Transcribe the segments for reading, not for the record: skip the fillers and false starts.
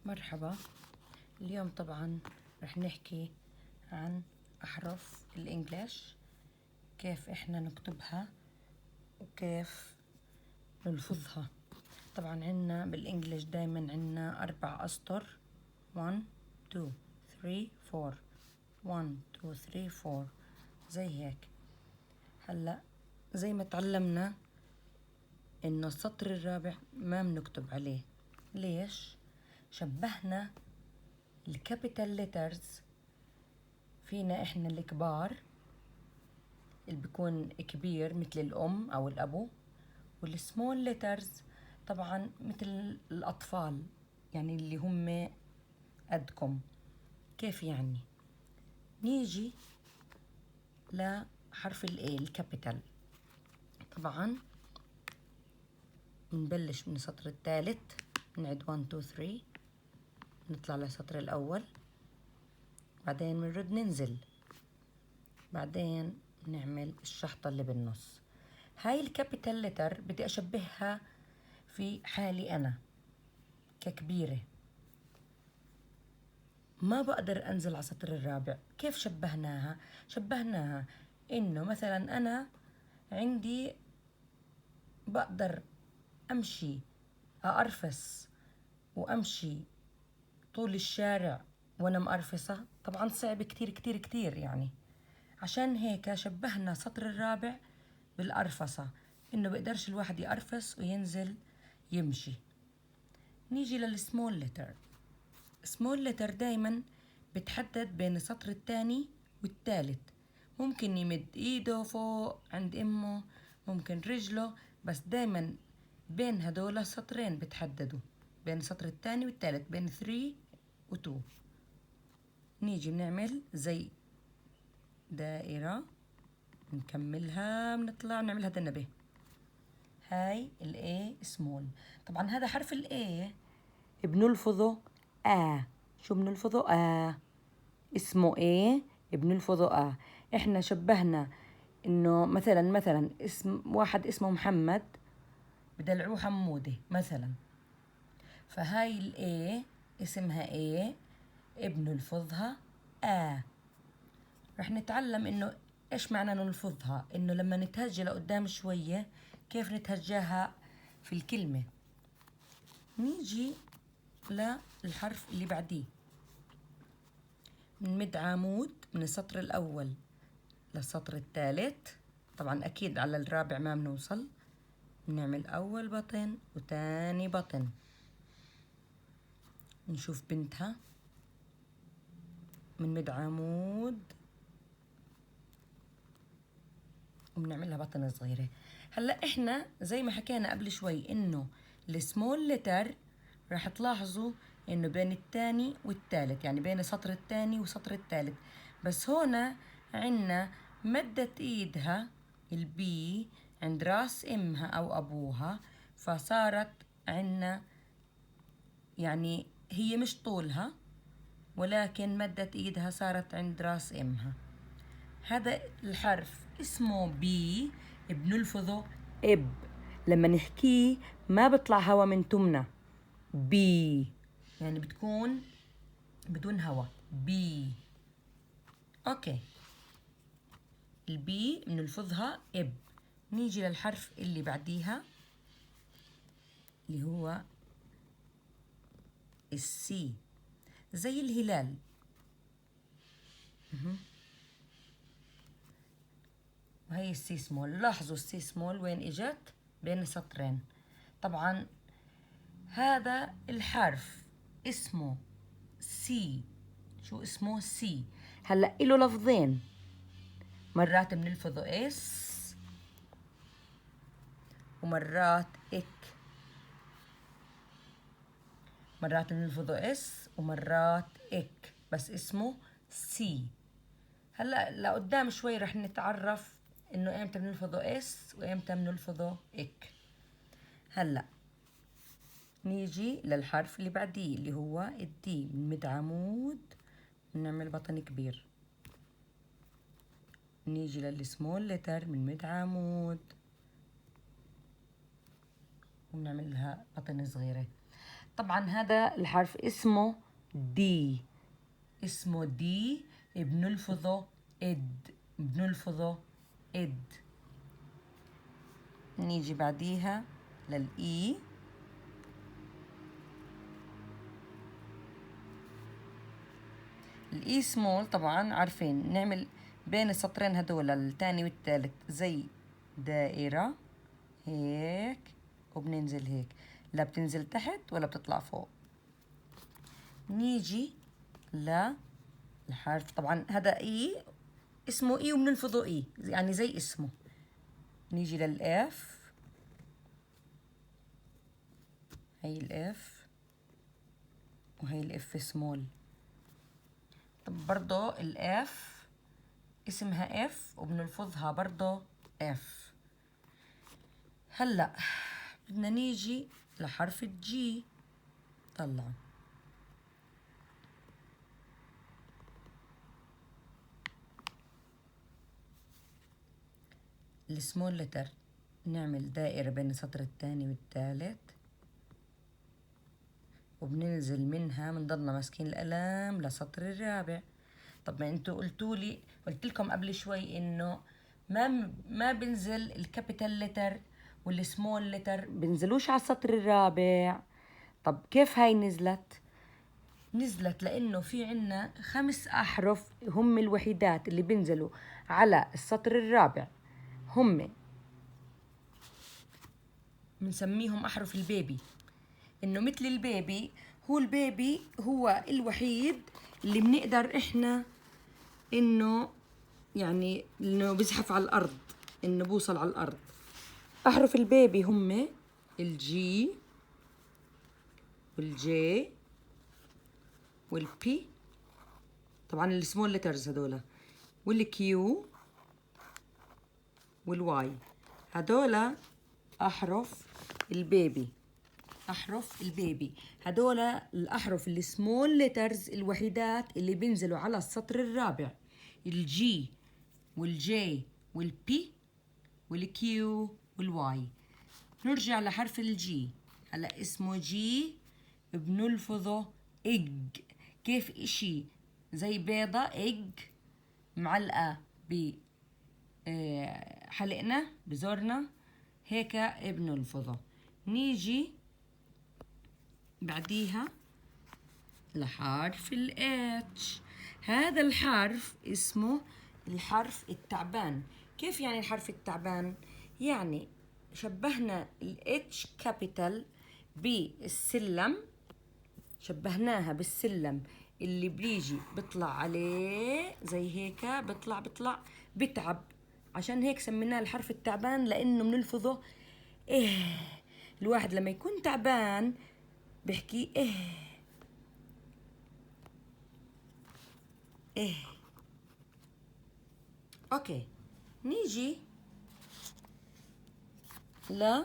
مرحبا. اليوم طبعا رح نحكي عن أحرف الإنجليش، كيف إحنا نكتبها وكيف نلفظها. طبعا عنا بالإنجليش دايما عنا 4 أسطر، 1 2 3 4 1 2 3 4 زي هيك. هلأ زي ما تعلمنا إنه السطر الرابع ما بنكتب عليه. ليش؟ شبهنا الكابيتال ليترز فينا إحنا الكبار، اللي بيكون كبير مثل الأم أو الأبو، والسمول ليترز طبعا مثل الأطفال، يعني اللي هم قدكم. كيف يعني؟ نيجي لحرف الإيه الكابيتال. طبعا نبلش من السطر الثالث، نعد 1 2 3، نطلع للسطر الأول، بعدين بنرد ننزل، بعدين نعمل الشحطة اللي بالنص. هاي الكابيتال لتر بدي أشبهها في حالي أنا ككبيرة، ما بقدر أنزل على السطر الرابع. كيف شبهناها؟ شبهناها إنه مثلا أنا عندي بقدر أمشي أقرفص وأمشي طول الشارع وأنا مقرفصة. طبعا صعب كتير كتير كتير يعني، عشان هيك شبهنا السطر الرابع بالقرفصة، إنه بقدرش الواحد يقرفص وينزل يمشي. نيجي للسمول لتر. سمول لتر دايما بتحدد بين السطر الثاني والثالث، ممكن يمد ايده فوق عند امه، ممكن رجله، بس دايما بين هدول السطرين بتحددوا، بين السطر الثاني والثالث، بين 3 و 2. نيجي بنعمل زي دائرة، نكملها، بنطلع بنعملها دنبه. هاي الاي سمول. طبعا هذا حرف الاي بنلفظه شو بنلفظه؟ اسمه ايه بنلفظه احنا شبهنا انه مثلا اسم واحد اسمه محمد بدلعوه حمودة مثلا، فهاي الاي اسمها ايه بنلفظها رح نتعلم انه ايش معنى نلفظها، انه لما نتهجى لقدام شوية كيف نتهجاها في الكلمة. نيجي للحرف اللي بعديه، نمد عمود من السطر الأول للسطر الثالث. طبعا أكيد على الرابع ما بنوصل، بنعمل أول بطن وتاني بطن. نشوف بنتها، بنمد عمود وبنعملها بطن صغيرة. هلا احنا زي ما حكينا قبل شوي انه السمول لتر راح تلاحظوا انه بين الثاني والثالث، يعني بين السطر الثاني والسطر الثالث، بس هنا عنا مدت ايدها البي عند راس امها او ابوها، فصارت عنا يعني هي مش طولها، ولكن مدت ايدها صارت عند راس امها. هذا الحرف اسمه بي، بنلفظه لما نحكيه ما بطلع هوا من تمنا، بي يعني بتكون بدون هوا، بي. اوكي، البي بنلفظها نيجي للحرف اللي بعديها اللي هو السي، زي الهلال. وهي السي سمول. لاحظوا السي سمول وين اجت؟ بين سطرين. طبعا هذا الحرف اسمه سي. شو اسمه؟ سي. هلا له لفظين، مرات بنلفظه اس ومرات اك، مرات بنلفظه اس ومرات اك، بس اسمه سي. هلا لقدام شوي رح نتعرف انه امتى بنلفظه اس وامتى بنلفظه اك. هلا نيجي للحرف اللي بعديه اللي هو الدي. بنمد عمود، بنعمل بطن كبير. نيجي للسمول لتر، بنمد عمود وبنعمل لها بطن صغيرة. طبعا هذا الحرف اسمه دي، اسمه دي، بنلفظه اد، بنلفظه اد. نيجي بعديها للإي. الإي سمول طبعا عارفين نعمل بين السطرين هدول الثاني والثالث زي دائرة هيك، وبننزل هيك، لا بتنزل تحت ولا بتطلع فوق. نيجي للحرف، طبعا هذا إي، اسمه إي وبنلفظه إي يعني زي اسمه. نيجي للإف، هي الإف وهي الإف سمول. طب برضه الإف اسمها إف وبنلفظها برضه إف. هلأ بدنا نيجي لحرف الجي. طلعوا السمول لتر، نعمل دائرة بين السطر الثاني والثالث وبننزل منها، بنضلنا ماسكين القلم لسطر الرابع. طب ما انتوا قلت لكم قبل شوي انه ما بنزل الكابيتال لتر والسمول لتر بنزلوش على السطر الرابع. طب كيف هاي نزلت؟ نزلت لانه في عنا 5 احرف هم الوحيدات اللي بينزلوا على السطر الرابع، هم بنسميهم احرف البيبي. انه مثل البيبي، البيبي هو الوحيد اللي بنقدر احنا انه يعني انه بزحف على الارض، انه بوصل على الارض. احرف البيبي هم الجي والجي والبي، طبعا السمول ليترز هذولا، والكيو والواي. هذولا احرف البيبي، احرف البيبي. هذولا الاحرف السمول ليترز الوحيدات اللي بينزلوا على السطر الرابع، الجي والجي والبي والكيو والواي. نرجع لحرف الجي. هلا اسمه جي، بنلفظه اج. كيف؟ اشي زي بيضة اج معلقة ب حلقنا بزورنا هيك بنلفظه. نيجي بعديها لحرف الاتش. هذا الحرف اسمه الحرف التعبان. كيف يعني الحرف التعبان؟ يعني شبهنا الاتش كابيتال بالسلم، شبهناها بالسلم اللي بيجي بيطلع عليه زي هيك، بيطلع بتعب، عشان هيك سميناه الحرف التعبان لانه بنلفظه ايه. الواحد لما يكون تعبان بحكي ايه ايه. اوكي، نيجي ل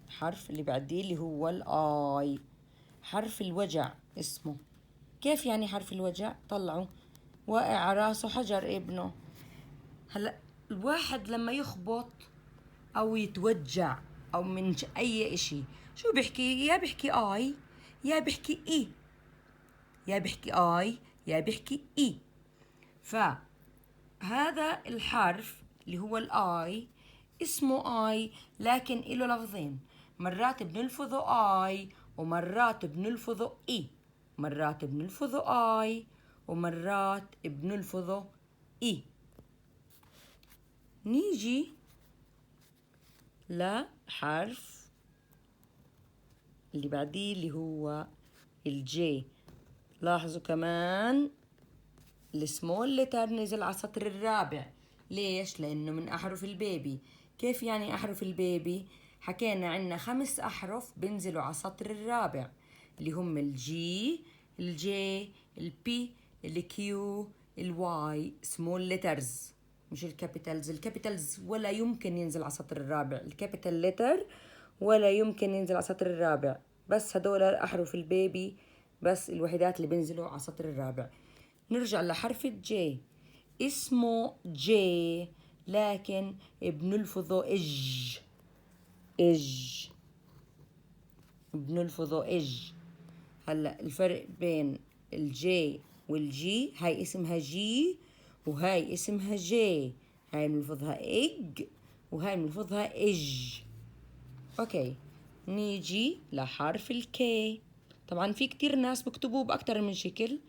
حرف اللي بعديه اللي هو الاي، حرف الوجع اسمه. كيف يعني حرف الوجع؟ طلعوا واقع على راسه حجر ابنه. هلا الواحد لما يخبط او يتوجع او من اي اشي شو بيحكي؟ يا بيحكي اي يا بيحكي اي، يا بيحكي اي يا بيحكي اي. فهذا الحرف اللي هو الاي اسمه اي، لكن له لفظين، مرات بنلفظه اي ومرات بنلفظه اي، مرات بنلفظه اي ومرات بنلفظه اي. نيجي لحرف اللي بعديه اللي هو الجي. لاحظوا كمان السمول لتر نزل على السطر الرابع. ليش؟ لأنه من أحرف البيبي. كيف يعني أحرف البيبي؟ حكينا عنا 5 أحرف بنزلوا على السطر الرابع اللي هم الجي، الجي، البي، الكيو، الواي، سمول لترز مش الكابيتالز. الكابيتالز ولا يمكن ينزل على السطر الرابع، الكابيتال لتر ولا يمكن ينزل على السطر الرابع، بس هدول أحرف البيبي بس الوحيدات اللي بينزلوا على السطر الرابع. نرجع لحرف الجي، اسمه جي لكن بنلفظه اج، اج. بنلفظه إج. هلا الفرق بين الجي والجي، هاي اسمها جي وهاي اسمها جي. هاي بنلفظها إج وهاي بنلفظها إج. أوكي، نيجي لحرف الكي. طبعا في كتير ناس بكتبوه بأكتر من شكل،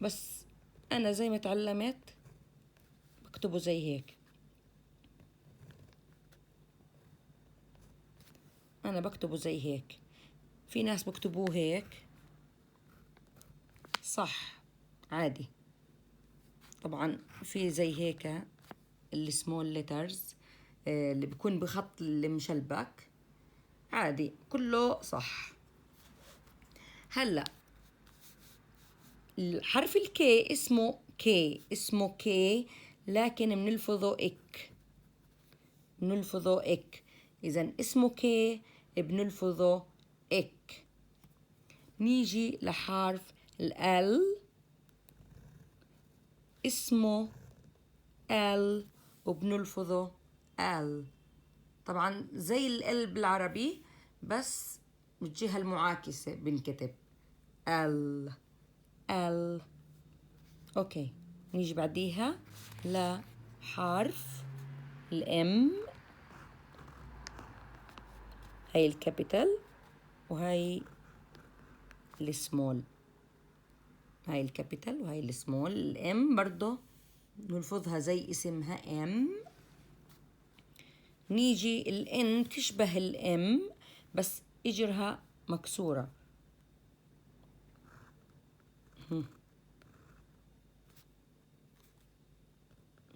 بس أنا زي ما تعلمت بكتبه زي هيك. أنا بكتبه زي هيك، في ناس بكتبوه هيك صح عادي. طبعا في زي هيك السمول ليترز اللي بيكون بخط المشلبك عادي، كله صح. هلا الحرف الكي اسمه كي لكن بنلفظه اك، بنلفظه اك. اذا اسمه كي بنلفظه اك. نيجي لحرف ال، اسمه ال وبنلفظه ال. طبعا زي ال بالعربي بس بالجهة المعاكسة بنكتب ال. ال. اوكي، نيجي بعديها لحرف الام. هاي الكابيتال وهاي السمول. هاي الكابيتال وهاي السمول. الام برضو نلفظها زي اسمها ام. نيجي الان تشبه الام بس اجرها مكسورة.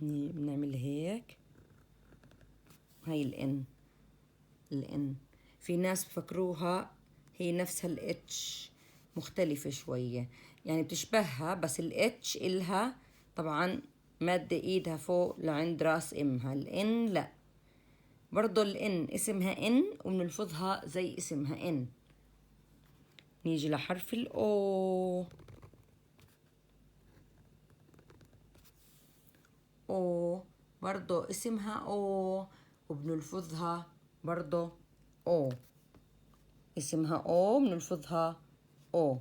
بنعمل هيك. هاي الان. الان في ناس بفكروها هي نفسها الاتش، مختلفة شوية، يعني بتشبهها بس الاتش إلها طبعا مادة ايدها فوق لعند راس امها. الان لا، برضو الان اسمها ان وبنلفظها زي اسمها ان. نيجي لحرف الاو. او برضو اسمها او وبنلفظها برضو او. اسمها او بنلفظها او.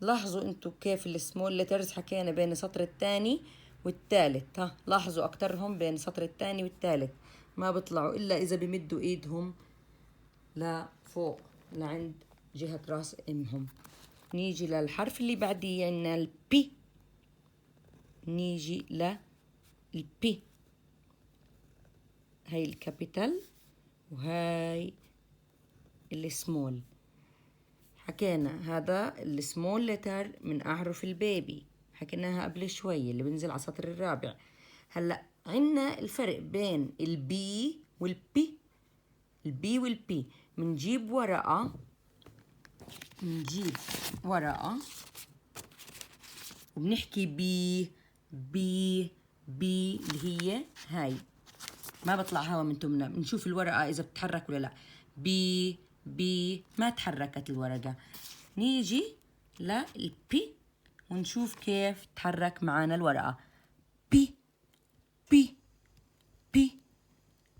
لاحظوا انتوا كيف السمول ليترز حكينا بين السطر الثاني والثالث. ها لاحظوا اكترهم بين السطر الثاني والثالث، ما بيطلعوا الا اذا بمدوا ايدهم لفوق لعند جهة راس امهم. نيجي للحرف اللي بعديه عندنا البي. نيجي للبي. هاي الكابيتال وهاي السمول. حكينا هذا السمول لتر من أحرف البيبي، حكيناها قبل شوي اللي بنزل على السطر الرابع. هلا عنا الفرق بين البي والبي. البي والبي بنجيب ورقة، بنجيب ورقة وبنحكي بي بي بي اللي هي هاي، ما بطلع هوا من تمنا. بنشوف الورقة إذا بتتحرك ولا لا. بي بي ما تحركت الورقة. نيجي للبي ونشوف كيف تحرك معانا الورقة. بي بي بي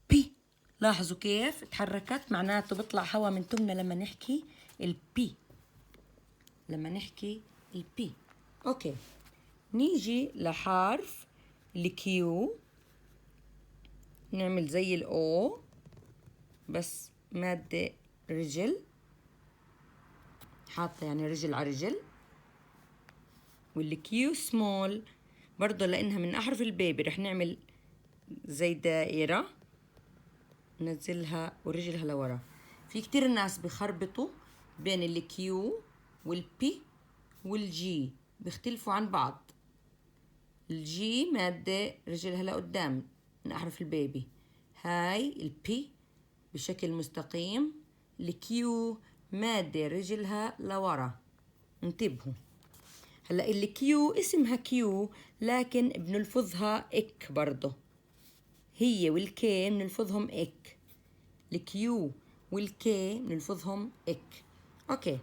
بي. لاحظوا كيف تحركت، معناته بيطلع هوا من تمنا لما نحكي البي، لما نحكي البي. اوكي، نيجي لحرف الكيو. نعمل زي الاو بس مادة رجل، حاطة يعني رجل على رجل. والكيو سمول برضه لانها من احرف البيبي رح نعمل زي دائرة ننزلها ورجلها لورا. في كتير ناس بخربطوا بين الكيو والبي والجي، بيختلفوا عن بعض. الجي مادة رجلها لقدام من أحرف البيبي، هاي البي بشكل مستقيم. الكيو مادة رجلها لورا، انتبهوا. هلا الكيو اسمها كيو لكن بنلفظها اك برضه. هي والكي بنلفظهم اك. الكيو والكي بنلفظهم اك. اوكي،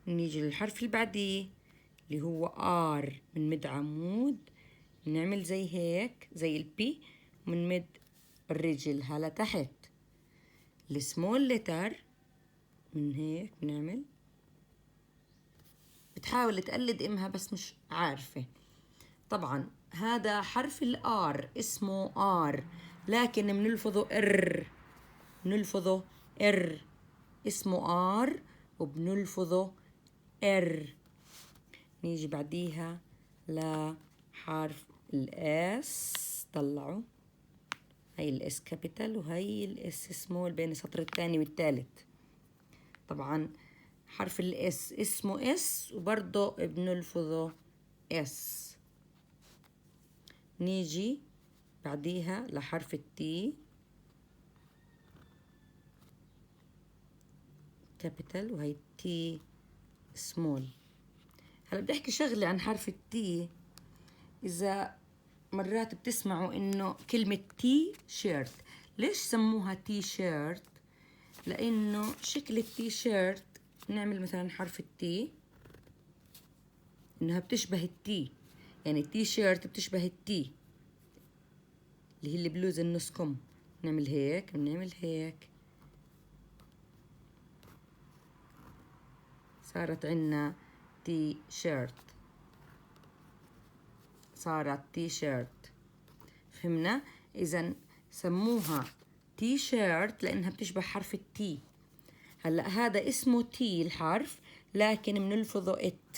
نيجي للحرف اللي بعديه اللي هو ار. بنمد عمود، بنعمل زي هيك زي البي وبنمد الرجل هلا تحت. السمول لتر من هيك بنعمل، بتحاول تقلد امها بس مش عارفة. طبعا هذا حرف الار اسمه ار، لكن بنلفظه ار، بنلفظه ار، اسمه ار وبنلفظه ار. نيجي بعديها لحرف الاس، طلعوا هاي الاس كابيتال وهي الاس سمول بين السطر الثاني والثالث. طبعا حرف الاس اسمه اس وبرضه بنلفظه اس. نيجي بعديها لحرف التي كابيتال وهي تي سمول. هلا بدي احكي شغله عن حرف التي. اذا مرات بتسمعوا انه كلمه تي شيرت، ليش سموها تي شيرت؟ لانه شكل التي شيرت، نعمل مثلا حرف التي انها بتشبه التي، يعني التي شيرت بتشبه التي اللي هي البلوز النص كم. نعمل هيك، بنعمل هيك، صارت عنا تي شيرت، صارت تي شيرت. فهمنا؟ إذا سموها تي شيرت لأنها بتشبه حرف التي. هلا هذا اسمه تي الحرف، لكن بنلفظه ات،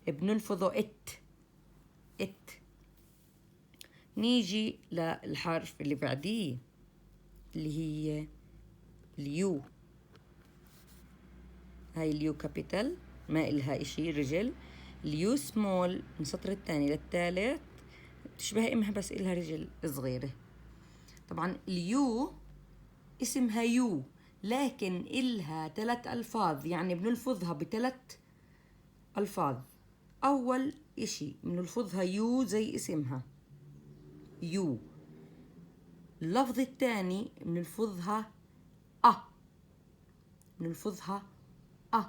بنلفظه ات ات. نيجي للحرف اللي بعديه اللي هي اليو. هاي اليو كابيتال ما إلها إشي رجل. اليو سمول من السطر الثاني للثالث بتشبه امها بس إلها رجل صغيرة. طبعا اليو اسمها يو، لكن إلها 3 ألفاظ، يعني بنلفظها ب3 ألفاظ. أول إشي بنلفظها يو زي اسمها يو. اللفظ الثاني بنلفظها بنلفظها أ.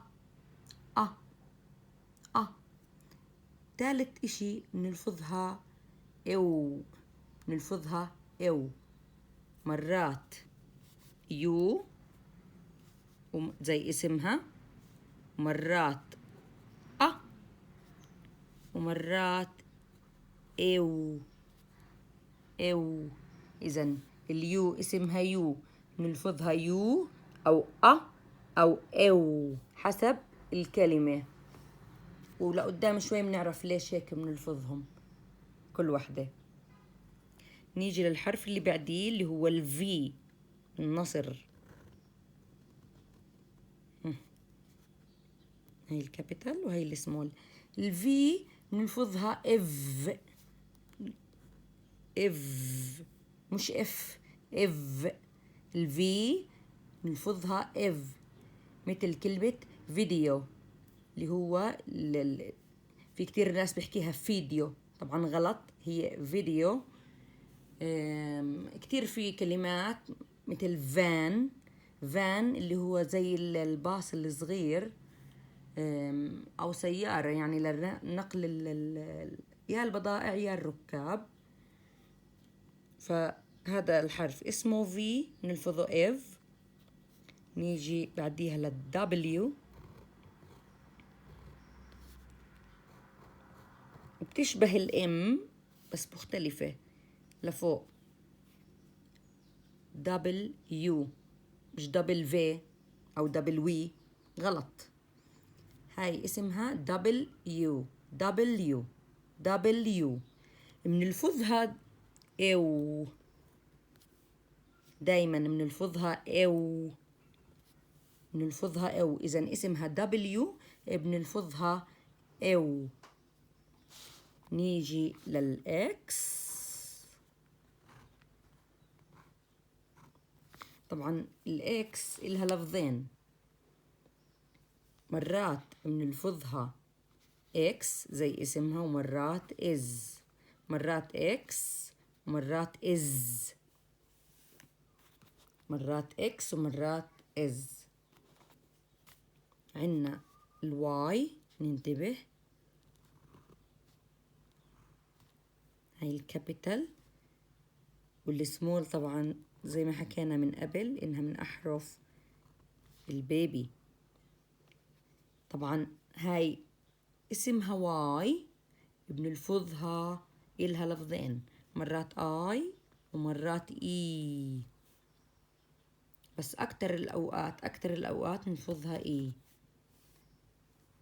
ثالث إشي بنلفظها إو، بنلفظها إو. مرات يو زي اسمها، مرات ومرات إو إو. إذن اليو اسمها يو، بنلفظها يو أو أو إو حسب الكلمة. ولقدام شوي بنعرف ليش هيك بنلفظهم كل وحدة. نيجي للحرف اللي بعديه اللي هو الفي، النصر. هاي الكابيتال وهي السمول. الفي بنلفظها اف، اف مش اف، اف. الفي بنلفظها اف، مثل كلمة فيديو اللي هو في كتير ناس بيحكيها فيديو، طبعا غلط، هي فيديو. كتير في كلمات مثل فان، فان اللي هو زي الباص الصغير، أو سيارة يعني لنقل يا البضائع يا الركاب. فهذا الحرف اسمه في بنلفظه اف. نيجي بعديها للدبليو، بتشبه الام بس مختلفة لفوق. دبل يو مش دبل في أو دبل وي، غلط. هاي اسمها دبل يو، دبل يو، دبل يو. بنلفظها او، دايما بنلفظها او، بنلفظها او. إذا اسمها دبليو بنلفظها او. نيجي للإكس. طبعا الإكس إلها لفظين، مرات بنلفظها إكس زي اسمها، ومرات إز، مرات إكس ومرات إز، مرات إكس ومرات إز. عنا الواي، ننتبه هاي الكابيتال، والسمول طبعا زي ما حكينا من قبل إنها من أحرف البيبي. طبعا هاي اسمها واي بنلفظها إلها لفظين، مرات آي ومرات إي، بس أكتر الأوقات نلفظها إي.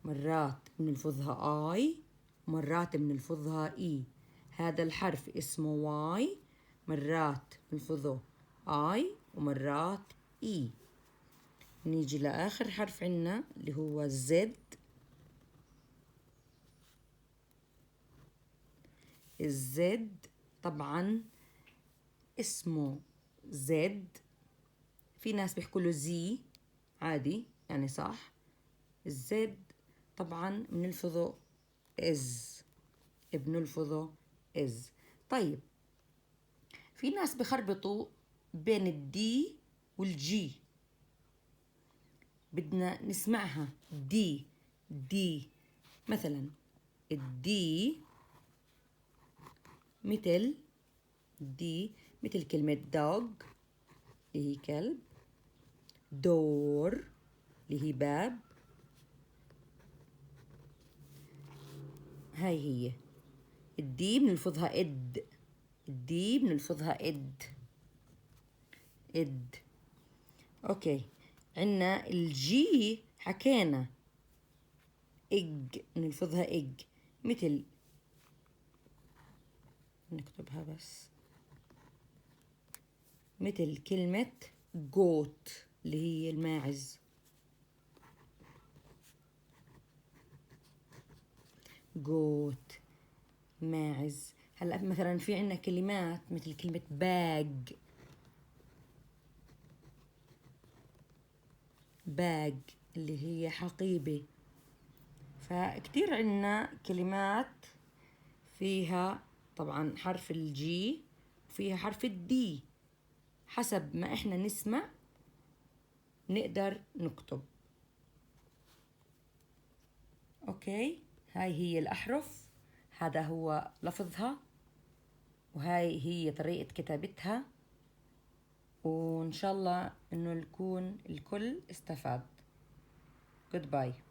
مرات بنلفظها آي ومرات بنلفظها إي. هذا الحرف اسمه واي، مرات بنلفظه آي ومرات إي. نيجي لآخر حرف عنا اللي هو الزد. الزد طبعا اسمه زد، في ناس بيحكوا له زي عادي يعني صح. الزد طبعا بنلفظه بنلفظه إز. طيب في ناس بخربطوا بين الدي والجي، بدنا نسمعها دي مثلا الدي مثل مثل كلمة دوغ اللي هي كلب، دور اللي هي باب. هاي هي الدي بنلفظها اد. اوكي، عنا الجي حكينا نلفظها مثل، نكتبها بس، مثل كلمة جوت اللي هي الماعز. جوت ماعز. هلا مثلا في عنا كلمات مثل كلمة باج اللي هي حقيبة. فكتير عنا كلمات فيها طبعا حرف الجي وفيها حرف الدي، حسب ما احنا نسمع نقدر نكتب. اوكي، هاي هي الأحرف، هذا هو لفظها، وهاي هي طريقة كتابتها، وإن شاء الله إنه يكون الكل استفاد. Goodbye.